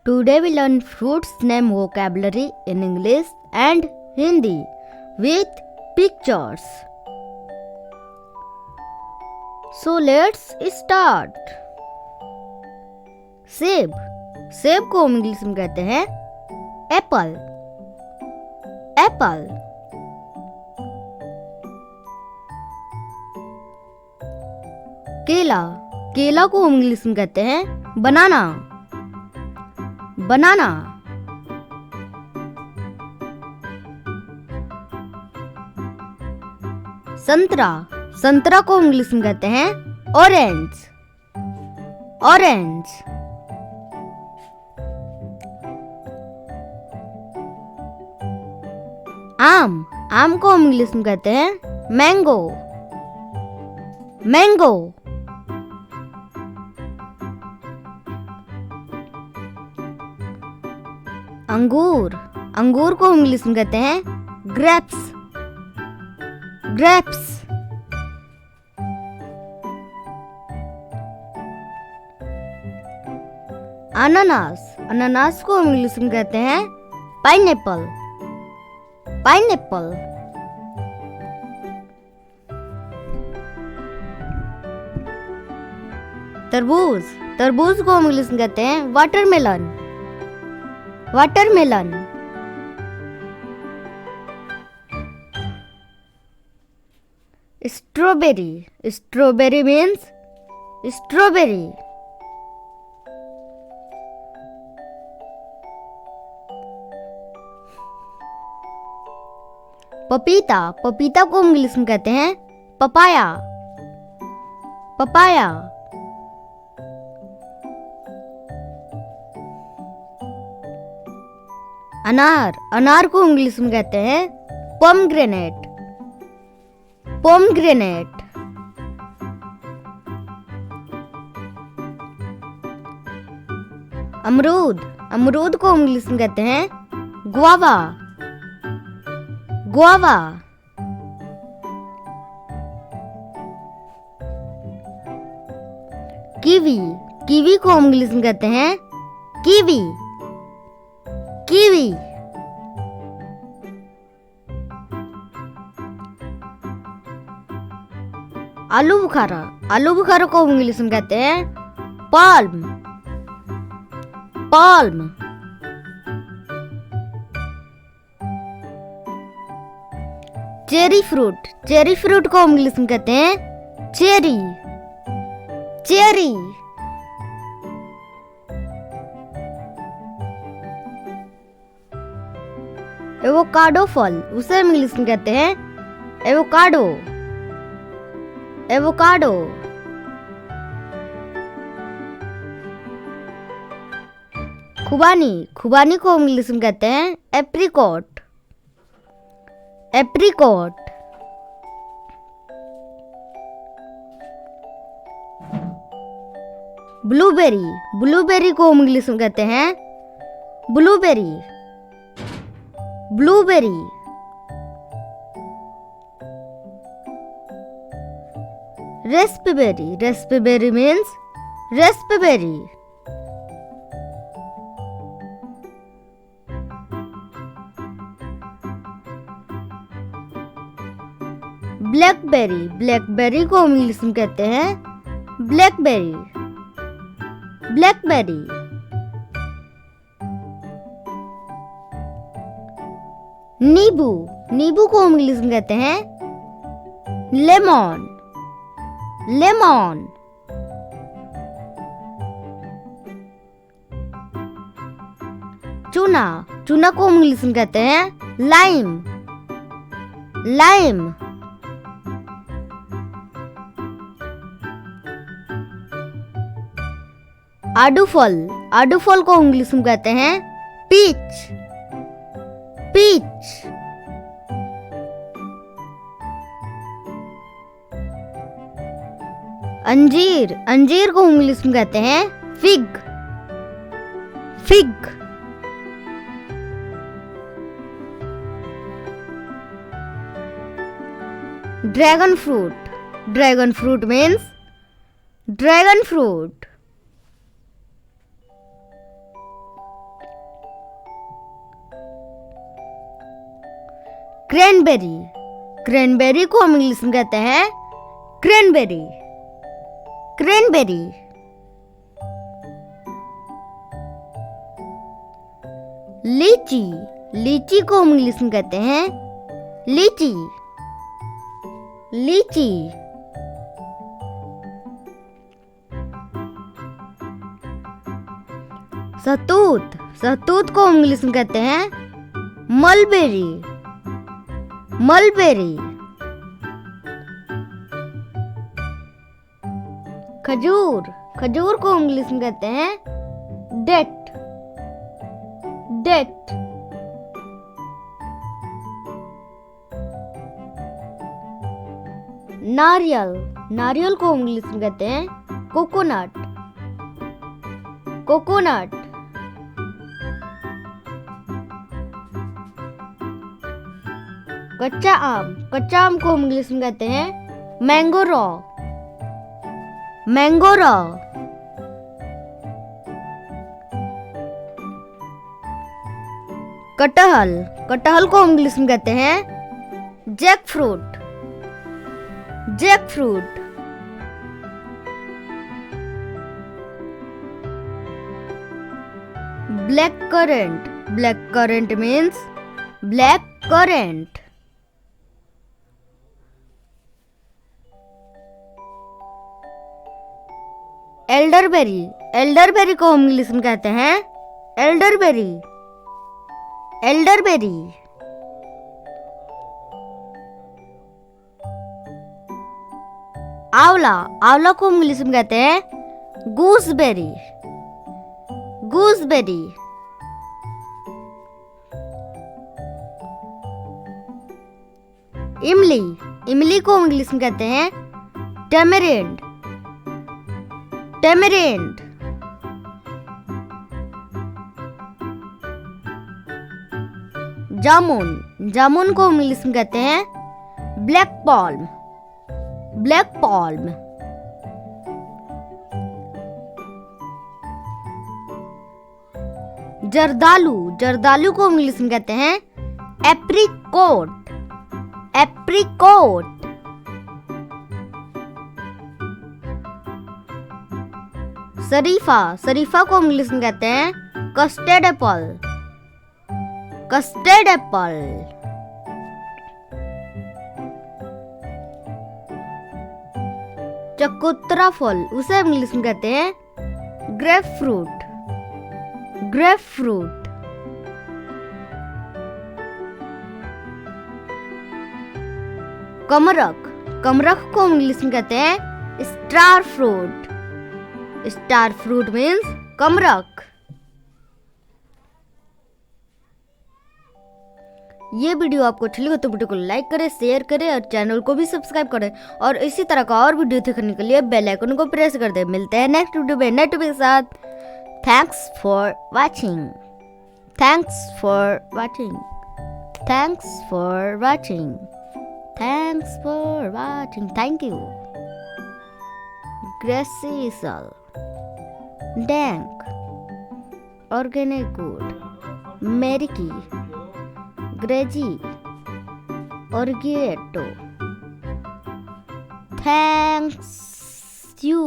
Today we learn fruits name vocabulary in English and Hindi with pictures. So let's start. सेब. सेब को हम English में कहते हैं एप्पल. एप्पल. केला. केला को हम इंग्लिश में कहते हैं बनाना. बनाना. संतरा. संतरा को इंग्लिश में कहते हैं ऑरेंज. ऑरेंज. आम. आम को हम इंग्लिश में कहते हैं मैंगो. मैंगो. अंगूर. अंगूर को इंग्लिश में कहते हैं ग्रेप्स. ग्रेप्स. अनानास. अनानास को इंग्लिश में कहते हैं पाइनएप्पल. पाइनएप्पल. तरबूज. तरबूज को इंग्लिश में कहते हैं watermelon. Watermelon. Strawberry. Strawberry means strawberry. पपीता. पपीता को इंग्लिश में कहते हैं पपाया. पपाया. अनार. अनार को इंग्लिश में कहते हैं पोमग्रेनेट. पोमग्रेनेट. अमरूद. अमरूद को इंग्लिश में कहते हैं गुआवा. गुआवा. कीवी. कीवी को इंग्लिश में कहते हैं कीवी. कीवी. आलू बुखारा. आलू बुखारा को इंग्लिश में कहते हैं palm. Palm. Cherry fruit. Cherry fruit को इंग्लिश में कहते हैं चेरी. चेरी. एवोकाडो फल उसे इंग्लिश में कहते हैं एवोकाडो. एवोकाडो. खुबानी. खुबानी को इंग्लिश में कहते हैं एप्रिकॉट. एप्रिकॉट. ब्लूबेरी. ब्लूबेरी को इंग्लिश में कहते हैं blueberry. Blueberry. Raspberry. Raspberry means Raspberry. Blackberry. Blackberry को इंग्लिश में कहते हैं ब्लैकबेरी. ब्लैकबेरी. नींबू. नींबू को इंग्लिश में कहते हैं लेमन. लेमन. चूना. चूना को इंग्लिश में कहते हैं लाइम. लाइम. आड़ूफल. आड़ूफल को इंग्लिश में कहते हैं पीच. पीच. अंजीर. अंजीर को इंग्लिश में कहते हैं fig. Fig. Dragon fruit. Dragon fruit means dragon fruit. Cranberry, cranberry को हम इंग्लिश में कहते हैं क्रैनबेरी, क्रैनबेरी। लीची, लीची को हम इंग्लिश में कहते हैं लीची, लीची। सहतूत, सहतूत को हम इंग्लिश में कहते हैं मलबेरी, मलबेरी। खजूर, खजूर को इंग्लिश में कहते हैं डेट, डेट। नारियल, नारियल को इंग्लिश में कहते हैं कोकोनट, कोकोनट। कच्चा आम, कच्चा आम को इंग्लिश में कहते हैं मैंगो रॉ, मैंगो रॉ। कटहल, कटहल को इंग्लिश में कहते हैं jack fruit, jack fruit. Black currant, black currant means black currant. Elderberry, elderberry को हम इंग्लिश में कहते हैं एल्डरबेरी, एल्डरबेरी। आंवला, आंवला को इंग्लिश में कहते हैं गूसबेरी, गूसबेरी। इमली, इमली को इंग्लिश में कहते हैं टेमेरिंड, टेमेरिंड। जामुन, जामुन को इंग्लिश में कहते हैं ब्लैक पॉल्म, ब्लैक पॉल्म। जर्दालू, जर्दालू को इंग्लिश में कहते हैं एप्रिकोट, एप्रिकोट। शरीफा, शरीफा को इंग्लिश में कहते हैं कस्टर्ड एप्पल, कस्टर्ड एप्पल। चकोतरा फल, उसे इंग्लिश में कहते हैं ग्रेप फ्रूट, ग्रेप फ्रूट। कमरक, कमरक को इंग्लिश में कहते हैं star fruit, star fruit means कमरक। ये वीडियो आपको अच्छी लगे तो वीडियो को लाइक करें, शेयर करें और चैनल को भी सब्सक्राइब करें और इसी तरह का और वीडियो देखने के लिए बेल आइकन को प्रेस कर दें। मिलते हैं नेक्स्ट वीडियो में नए टॉपिक के साथ। Thanks for watching, thanks for watching, thanks for watching, thanks for watching. Thank you. ग्रेसिसल, डैंक, ऑर्गेनिक गुड, मेरिकी, ग्रेजी, ऑर्गेटो। Thanks you.